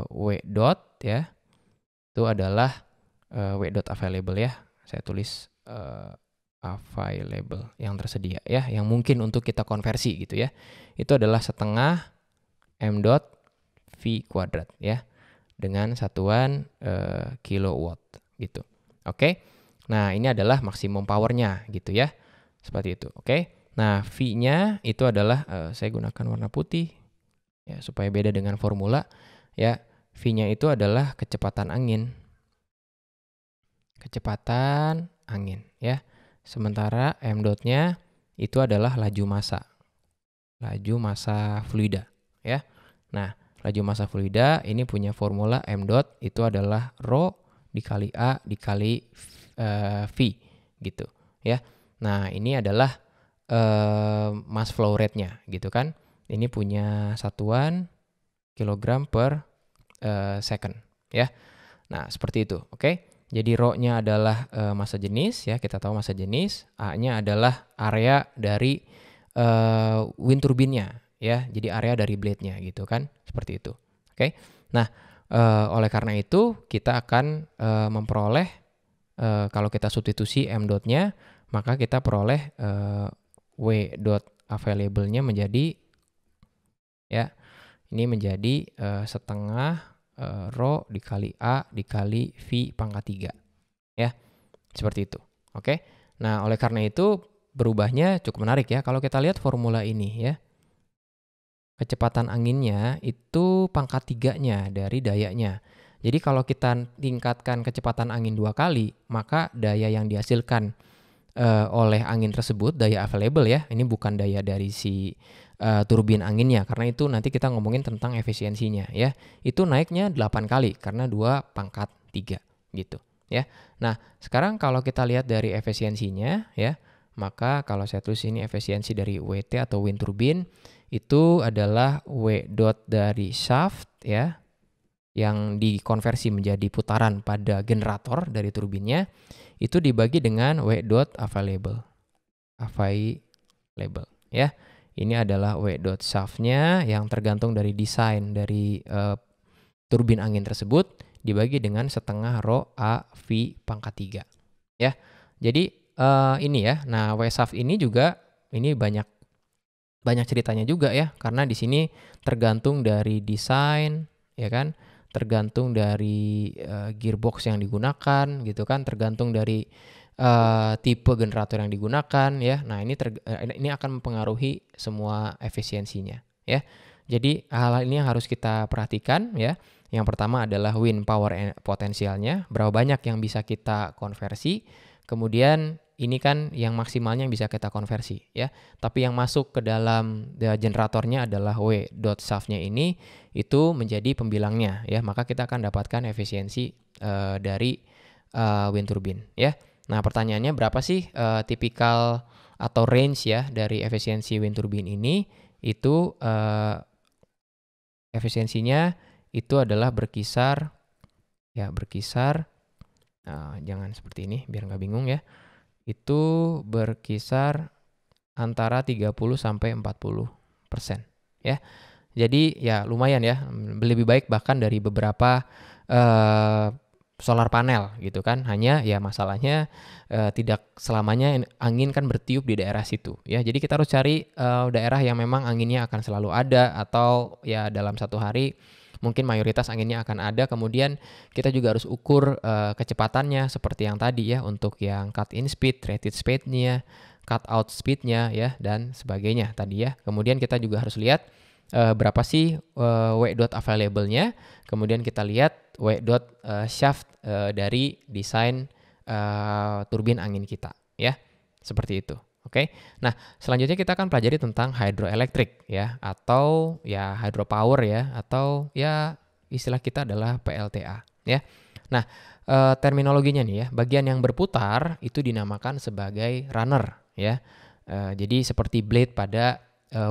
Speaker 1: W dot ya. Itu adalah W dot available ya. Saya tulis available yang tersedia ya, yang mungkin untuk kita konversi gitu ya. Itu adalah setengah M dot V kuadrat ya, dengan satuan kilowatt gitu. Oke. Nah, ini adalah maksimum powernya gitu ya. Seperti itu. Oke. Nah, V-nya itu adalah saya gunakan warna putih ya supaya beda dengan formula ya. V-nya itu adalah kecepatan angin. Kecepatan angin ya. Sementara M dot-nya itu adalah laju massa. Laju massa fluida ya. Nah, laju massa fluida ini punya formula M dot itu adalah rho dikali A dikali V gitu ya. Nah, ini adalah mass flow rate-nya gitu kan. Ini punya satuan kilogram per second ya. Nah, seperti itu. Oke. Jadi rho-nya adalah massa jenis ya, kita tahu massa jenis. A-nya adalah area dari wind turbinnya ya. Jadi area dari blade-nya gitu kan. Seperti itu. Oke. Nah, oleh karena itu kita akan memperoleh kalau kita substitusi M dot-nya, maka kita peroleh W dot available-nya menjadi ya, ini menjadi setengah rho dikali A dikali V pangkat 3 ya. Seperti itu. Oke. Nah, oleh karena itu berubahnya cukup menarik ya. Kalau kita lihat formula ini ya, kecepatan anginnya itu pangkat 3-nya dari dayanya. Jadi kalau kita tingkatkan kecepatan angin 2 kali, maka daya yang dihasilkan oleh angin tersebut, daya available ya, ini bukan daya dari si turbin anginnya, karena itu nanti kita ngomongin tentang efisiensinya ya. Itu naiknya 8 kali karena 2 pangkat 3 gitu ya. Nah, sekarang kalau kita lihat dari efisiensinya ya, maka kalau saya tulis ini efisiensi dari WT atau wind turbine itu adalah W dot dari shaft ya, yang dikonversi menjadi putaran pada generator dari turbinnya, itu dibagi dengan W dot available ya. Ini adalah W dot shaft-nya yang tergantung dari desain dari turbin angin tersebut dibagi dengan setengah rho A V pangkat 3 ya. Jadi ini ya. Nah, W shaft ini juga ini banyak ceritanya juga ya, karena di sini tergantung dari desain ya kan, tergantung dari gearbox yang digunakan gitu kan, tergantung dari tipe generator yang digunakan ya. Nah, ini akan mempengaruhi semua efisiensinya ya. Jadi hal-hal ini yang harus kita perhatikan ya. Yang pertama adalah wind power potensialnya, berapa banyak yang bisa kita konversi. Kemudian ini kan yang maksimalnya yang bisa kita konversi ya. Tapi yang masuk ke dalam generatornya adalah W dot shaft-nya ini, itu menjadi pembilangnya ya. Maka kita akan dapatkan efisiensi dari wind turbine ya. Nah, pertanyaannya berapa sih tipikal atau range ya dari efisiensi wind turbine ini? Itu efisiensinya itu adalah berkisar jangan seperti ini biar nggak bingung ya. Itu berkisar antara 30 sampai 40% ya. Jadi ya lumayan ya, lebih baik bahkan dari beberapa solar panel gitu kan. Hanya ya masalahnya tidak selamanya angin kan bertiup di daerah situ ya. Jadi kita harus cari daerah yang memang anginnya akan selalu ada, atau ya dalam satu hari mungkin mayoritas anginnya akan ada. Kemudian kita juga harus ukur kecepatannya seperti yang tadi ya, untuk yang cut in speed, rated speed-nya, cut out speed-nya ya, dan sebagainya tadi ya. Kemudian kita juga harus lihat berapa sih W dot available-nya. Kemudian kita lihat W dot shaft dari desain turbin angin kita ya. Seperti itu. Oke. Nah, selanjutnya kita akan pelajari tentang hydroelectric ya, atau ya hydropower ya, atau ya istilah kita adalah PLTA ya. Nah, terminologinya nih ya, bagian yang berputar itu dinamakan sebagai runner ya. Jadi seperti blade pada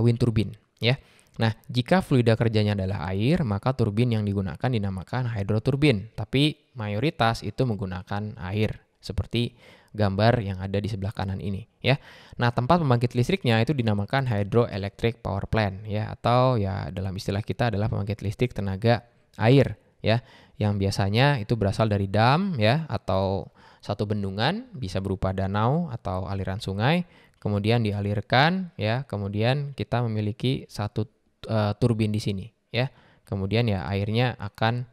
Speaker 1: wind turbine ya. Nah, jika fluida kerjanya adalah air, maka turbin yang digunakan dinamakan hydroturbin, tapi mayoritas itu menggunakan air seperti gambar yang ada di sebelah kanan ini ya. Nah, tempat pembangkit listriknya itu dinamakan hydroelectric power plant ya, atau ya dalam istilah kita adalah pembangkit listrik tenaga air ya, yang biasanya itu berasal dari dam ya, atau satu bendungan, bisa berupa danau atau aliran sungai, kemudian dialirkan ya, kemudian kita memiliki satu turbin di sini ya. Kemudian ya airnya akan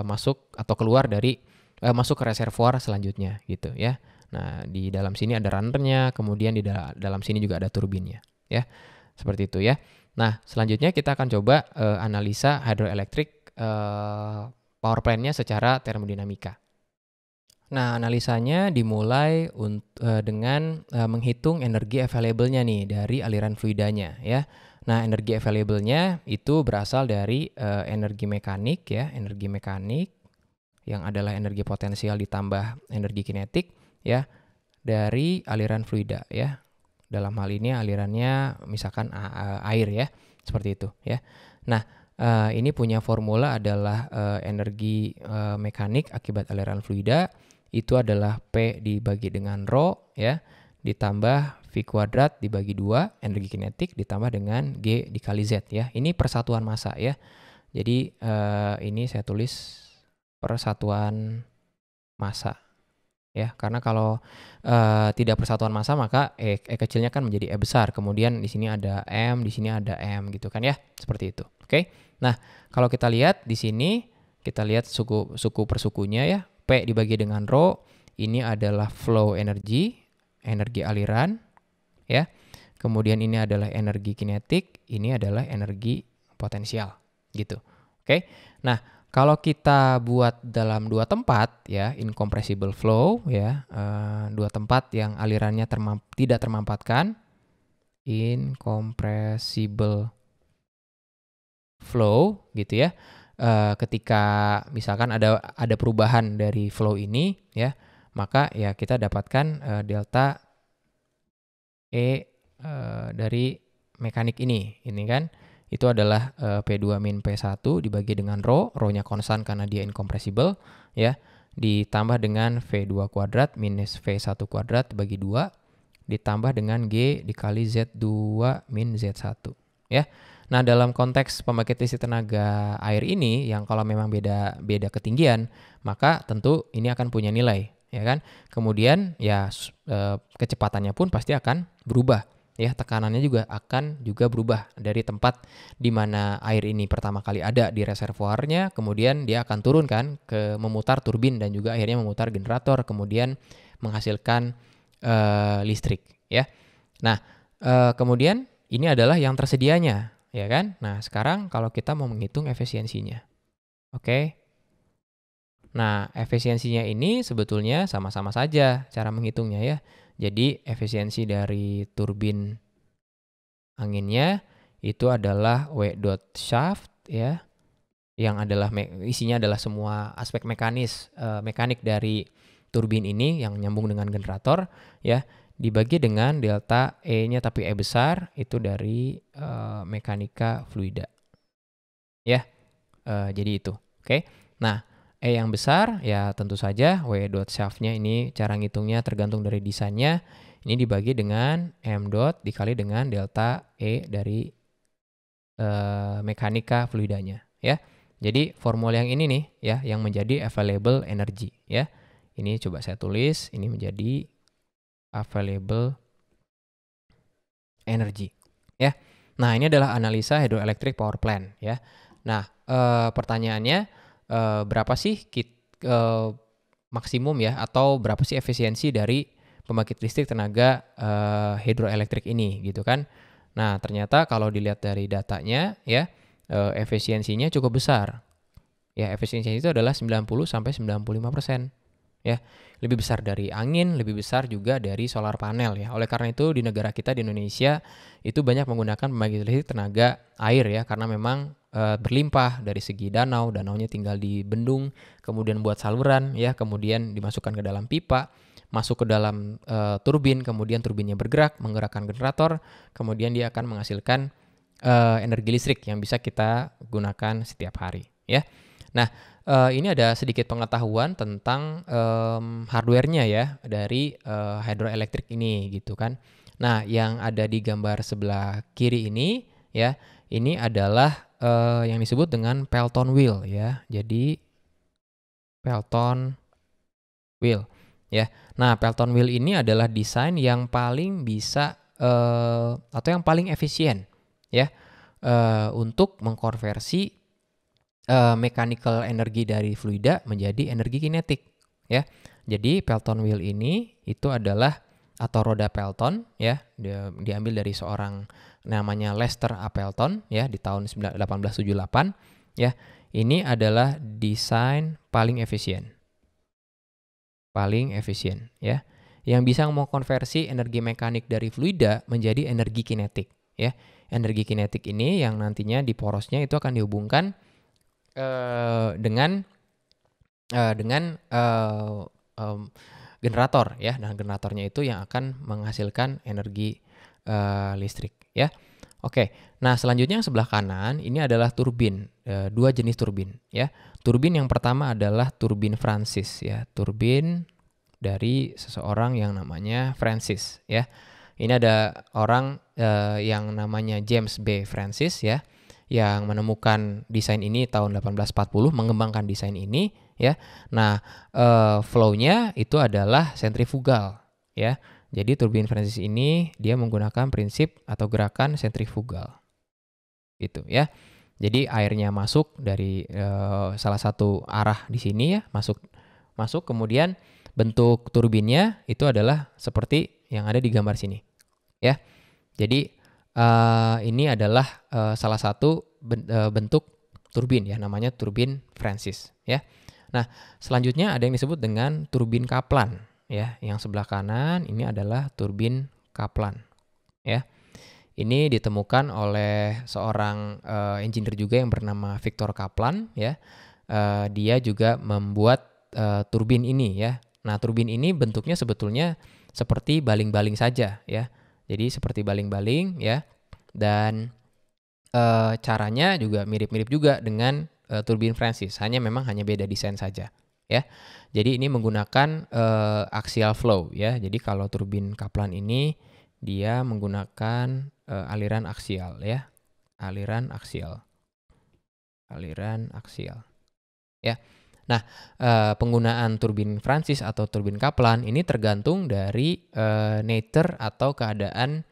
Speaker 1: masuk atau keluar dari masuk ke reservoir selanjutnya gitu ya. Nah, di dalam sini ada runnernya, kemudian di dalam sini juga ada turbinnya ya. Seperti itu ya. Nah, selanjutnya kita akan coba analisa hydroelectric power plant-nya secara termodinamika. Nah, analisanya dimulai dengan menghitung energi available-nya nih dari aliran fluidanya ya. Nah, energi available-nya itu berasal dari energi mekanik ya, energi mekanik yang adalah energi potensial ditambah energi kinetik ya, dari aliran fluida ya. Dalam hal ini alirannya misalkan air ya, seperti itu ya. Nah, ini punya formula adalah energi mekanik akibat aliran fluida itu adalah P dibagi dengan rho ya, ditambah V kuadrat dibagi 2 energi kinetik ditambah dengan G dikali Z ya. Ini persatuan massa ya. Jadi ini saya tulis persatuan massa ya, karena kalau tidak persatuan massa maka E kecilnya kan menjadi E besar. Kemudian di sini ada M, di sini ada M gitu kan ya, seperti itu. Oke. Nah, kalau kita lihat di sini kita lihat suku per sukunya ya, P dibagi dengan rho ini adalah flow energi, energi aliran, ya. Kemudian ini adalah energi kinetik, ini adalah energi potensial, gitu. Oke. Nah, kalau kita buat dalam dua tempat, ya, incompressible flow, ya, dua tempat yang alirannya tidak termampatkan, incompressible flow, gitu ya. Ketika misalkan ada perubahan dari flow ini, ya, maka ya kita dapatkan delta E dari mekanik ini kan itu adalah P2 min P1 dibagi dengan rho-nya konstan karena dia incompressible, ya, ditambah dengan V2 kuadrat minus V1 kuadrat bagi 2 ditambah dengan G dikali Z2 min Z1, ya. Nah, dalam konteks pembangkit listrik tenaga air ini yang kalau memang beda ketinggian, maka tentu ini akan punya nilai, ya kan? Kemudian ya kecepatannya pun pasti akan berubah. Ya, tekanannya juga akan berubah dari tempat di mana air ini pertama kali ada di reservoirnya, kemudian dia akan turun kan ke memutar turbin dan juga akhirnya memutar generator, kemudian menghasilkan listrik, ya. Nah, kemudian ini adalah yang tersedianya, ya kan? Nah, sekarang kalau kita mau menghitung efisiensinya. Oke. Nah, efisiensinya ini sebetulnya sama-sama saja cara menghitungnya, ya. Jadi efisiensi dari turbin anginnya itu adalah W dot shaft, ya, yang adalah isinya adalah semua aspek mekanik dari turbin ini yang nyambung dengan generator, ya, dibagi dengan delta E-nya tapi E besar itu dari mekanika fluida, ya. Jadi itu, oke. Nah, E yang besar ya tentu saja W dot shaft-nya ini cara ngitungnya tergantung dari desainnya. Ini dibagi dengan M dot dikali dengan delta E dari mekanika fluidanya, ya. Jadi formula yang ini nih, ya, yang menjadi available energy, ya. Ini coba saya tulis, ini menjadi available energy, ya. Nah, ini adalah analisa hydroelectric power plant, ya. Nah, pertanyaannya berapa sih maksimum, ya, atau berapa sih efisiensi dari pembangkit listrik tenaga hidroelektrik ini, gitu kan? Nah, ternyata kalau dilihat dari datanya, ya, efisiensinya cukup besar. Ya, efisiensinya itu adalah 90-95%, ya. Lebih besar dari angin, lebih besar juga dari solar panel, ya. Oleh karena itu di negara kita di Indonesia itu banyak menggunakan pembangkit listrik tenaga air, ya, karena memang berlimpah dari segi danaunya tinggal dibendung, kemudian buat saluran, ya, kemudian dimasukkan ke dalam pipa, masuk ke dalam turbin, kemudian turbinnya bergerak, menggerakkan generator, kemudian dia akan menghasilkan energi listrik yang bisa kita gunakan setiap hari, ya. Nah, ini ada sedikit pengetahuan tentang hardware-nya, ya, dari hydroelectric ini, gitu kan. Nah, yang ada di gambar sebelah kiri ini, ya, ini adalah yang disebut dengan Pelton wheel, ya. Jadi Pelton wheel, ya. Nah, Pelton wheel ini adalah desain yang paling bisa atau yang paling efisien, ya, untuk mengkonversi mechanical energi dari fluida menjadi energi kinetik, ya. Jadi Pelton wheel ini itu adalah atau roda Pelton, ya, diambil dari seorang namanya Lester A. Pelton, ya, di tahun 1878, ya. Ini adalah desain paling efisien, ya, yang bisa mengkonversi energi mekanik dari fluida menjadi energi kinetik, ya. Energi kinetik ini yang nantinya di porosnya itu akan dihubungkan dengan generator, ya, dan generatornya itu yang akan menghasilkan energi listrik, ya. Oke, nah selanjutnya yang sebelah kanan ini adalah turbin, dua jenis turbin, ya. Turbin yang pertama adalah turbin Francis, ya, turbin dari seseorang yang namanya Francis, ya. Ini ada orang yang namanya James B. Francis, ya, yang menemukan desain ini tahun 1840, mengembangkan desain ini, ya. Nah, flow-nya itu adalah sentrifugal, ya. Jadi turbin Francis ini dia menggunakan prinsip atau gerakan sentrifugal, gitu, ya. Jadi airnya masuk dari salah satu arah di sini, ya, masuk kemudian bentuk turbinnya itu adalah seperti yang ada di gambar sini, ya. Jadi ini adalah salah satu bentuk turbin ya, namanya turbin Francis ya. Nah, selanjutnya ada yang disebut dengan turbin Kaplan ya. Yang sebelah kanan ini adalah turbin Kaplan ya. Ini ditemukan oleh seorang engineer juga yang bernama Victor Kaplan ya. Dia juga membuat turbin ini ya. Nah, turbin ini bentuknya sebetulnya seperti baling-baling saja ya. Jadi seperti baling-baling ya. Dan caranya juga mirip-mirip juga dengan turbin Francis, memang hanya beda desain saja ya. Jadi ini menggunakan axial flow ya. Jadi kalau turbin Kaplan ini dia menggunakan aliran aksial ya. Aliran aksial ya. Nah, penggunaan turbin Francis atau turbin Kaplan ini tergantung dari nature atau keadaan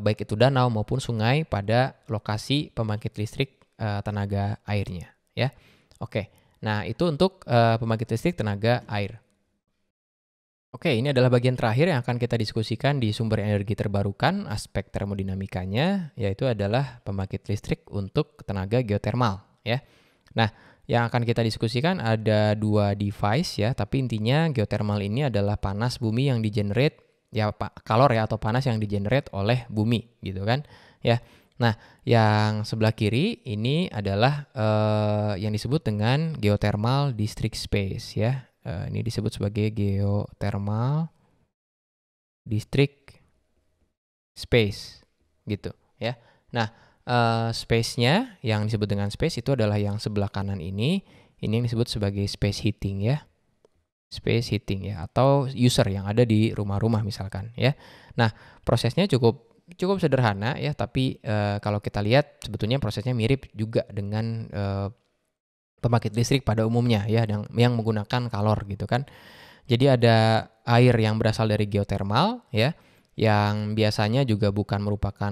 Speaker 1: baik itu danau maupun sungai pada lokasi pembangkit listrik tenaga airnya ya. Oke. Nah, itu untuk pembangkit listrik tenaga air. Oke, ini adalah bagian terakhir yang akan kita diskusikan di sumber energi terbarukan, aspek termodinamikanya, yaitu adalah pembangkit listrik untuk tenaga geotermal ya. Nah, yang akan kita diskusikan ada 2 device ya, tapi intinya geotermal ini adalah panas bumi yang di-generate ya, kalor ya atau panas yang di-generate oleh bumi gitu kan ya. Nah, yang sebelah kiri ini adalah yang disebut dengan geothermal district space ya. Ini disebut sebagai geothermal district space gitu ya. Nah, space-nya yang disebut dengan space itu adalah yang sebelah kanan ini yang disebut sebagai space heating ya. Space heating ya, atau user yang ada di rumah-rumah misalkan ya. Nah, prosesnya cukup sederhana ya, tapi kalau kita lihat sebetulnya prosesnya mirip juga dengan pembangkit listrik pada umumnya ya, yang menggunakan kalor gitu kan. Jadi ada air yang berasal dari geothermal ya, yang biasanya juga bukan merupakan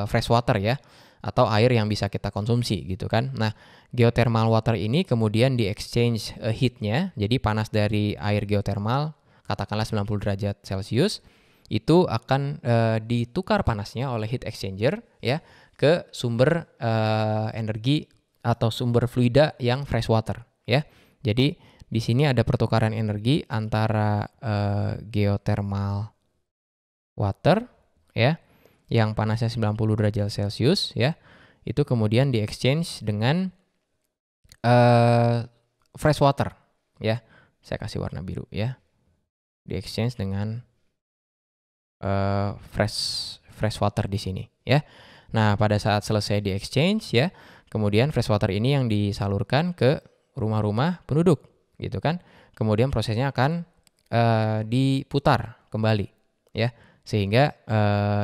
Speaker 1: fresh water ya, atau air yang bisa kita konsumsi gitu kan. Nah, geothermal water ini kemudian di-exchange heat-nya, jadi panas dari air geothermal, katakanlah 90 derajat Celcius, itu akan ditukar panasnya oleh heat exchanger ya ke sumber energi atau sumber fluida yang fresh water ya. Jadi di sini ada pertukaran energi antara geothermal water ya, yang panasnya 90 derajat Celcius ya, itu kemudian di-exchange dengan fresh water ya. Saya kasih warna biru ya. Di-exchange dengan fresh water di sini ya. Nah, pada saat selesai di-exchange ya, kemudian fresh water ini yang disalurkan ke rumah-rumah penduduk gitu kan. Kemudian prosesnya akan diputar kembali ya. Sehingga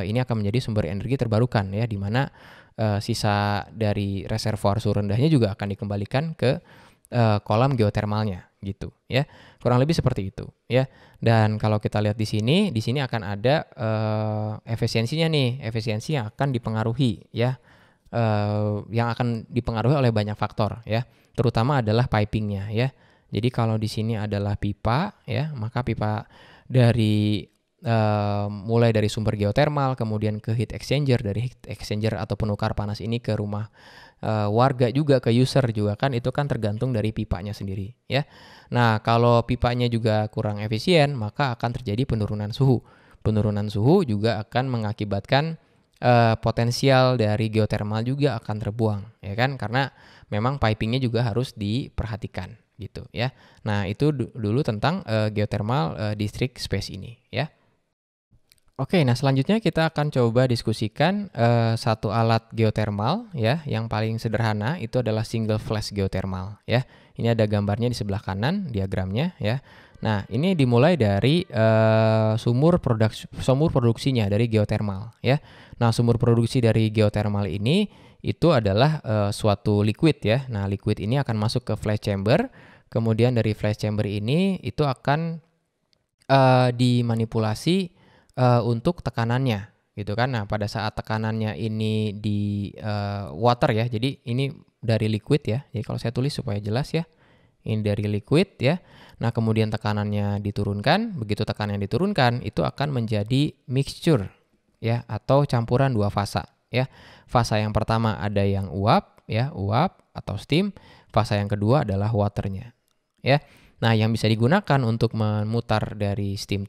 Speaker 1: ini akan menjadi sumber energi terbarukan ya, di mana sisa dari reservoir suhu rendahnya juga akan dikembalikan ke kolam geotermalnya gitu ya. Kurang lebih seperti itu ya. Dan kalau kita lihat di sini akan ada efisiensinya nih, efisiensi yang akan dipengaruhi ya, yang akan dipengaruhi oleh banyak faktor ya, terutama adalah pipingnya ya. Jadi kalau di sini adalah pipa ya, maka pipa dari mulai dari sumber geotermal kemudian ke heat exchanger, dari heat exchanger atau penukar panas ini ke rumah warga juga, ke user juga kan, itu kan tergantung dari pipanya sendiri ya. Nah, kalau pipanya juga kurang efisien, maka akan terjadi penurunan suhu. Penurunan suhu juga akan mengakibatkan potensial dari geotermal juga akan terbuang ya kan, karena memang pipingnya juga harus diperhatikan gitu ya. Nah, itu dulu tentang geothermal district space ini ya. Oke, nah selanjutnya kita akan coba diskusikan satu alat geotermal ya, yang paling sederhana itu adalah single flash geotermal ya. Ini ada gambarnya di sebelah kanan diagramnya ya. Nah, ini dimulai dari sumur produksinya dari geotermal ya. Nah, sumur produksi dari geotermal ini itu adalah suatu liquid ya. Nah, liquid ini akan masuk ke flash chamber. Kemudian dari flash chamber ini itu akan dimanipulasi untuk tekanannya gitu kan. Nah, pada saat tekanannya ini di water ya, jadi ini dari liquid ya. Jadi kalau saya tulis supaya jelas ya, ini dari liquid ya. Nah, kemudian tekanannya diturunkan, begitu tekanan diturunkan itu akan menjadi mixture ya atau campuran dua fasa ya. Fasa yang pertama ada yang uap ya, uap atau steam. Fasa yang kedua adalah waternya ya. Nah, yang bisa digunakan untuk memutar dari steam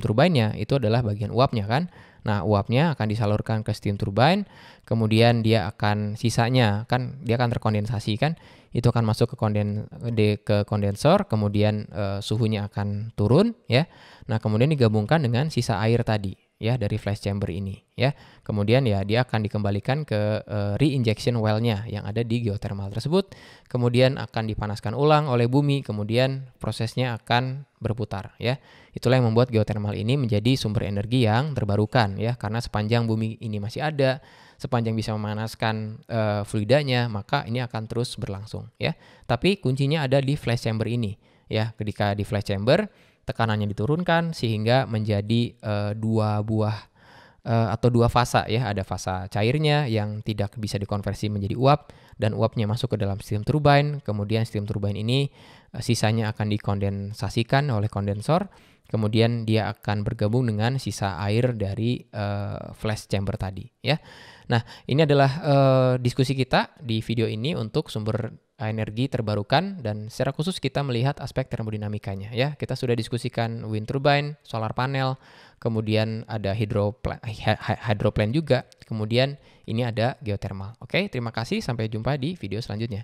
Speaker 1: turbine-nya itu adalah bagian uapnya kan. Nah, uapnya akan disalurkan ke steam turbine, kemudian dia akan sisanya kan dia akan terkondensasi kan. Itu akan masuk ke kondensor, kemudian suhunya akan turun ya. Nah, kemudian digabungkan dengan sisa air tadi ya dari flash chamber ini ya. Kemudian ya dia akan dikembalikan ke reinjection well-nya yang ada di geothermal tersebut. Kemudian akan dipanaskan ulang oleh bumi, kemudian prosesnya akan berputar ya. Itulah yang membuat geothermal ini menjadi sumber energi yang terbarukan ya, karena sepanjang bumi ini masih ada, sepanjang bisa memanaskan fluidanya, maka ini akan terus berlangsung ya. Tapi kuncinya ada di flash chamber ini ya. Ketika di flash chamber tekanannya diturunkan sehingga menjadi dua fasa ya. Ada fasa cairnya yang tidak bisa dikonversi menjadi uap dan uapnya masuk ke dalam steam turbine. Kemudian steam turbine ini sisanya akan dikondensasikan oleh kondensor. Kemudian dia akan bergabung dengan sisa air dari flash chamber tadi ya. Nah, ini adalah diskusi kita di video ini untuk sumber energi terbarukan dan secara khusus kita melihat aspek termodinamikanya ya. Kita sudah diskusikan wind turbine, solar panel, kemudian ada hydroplan juga, kemudian ini ada geothermal. Oke, terima kasih, sampai jumpa di video selanjutnya.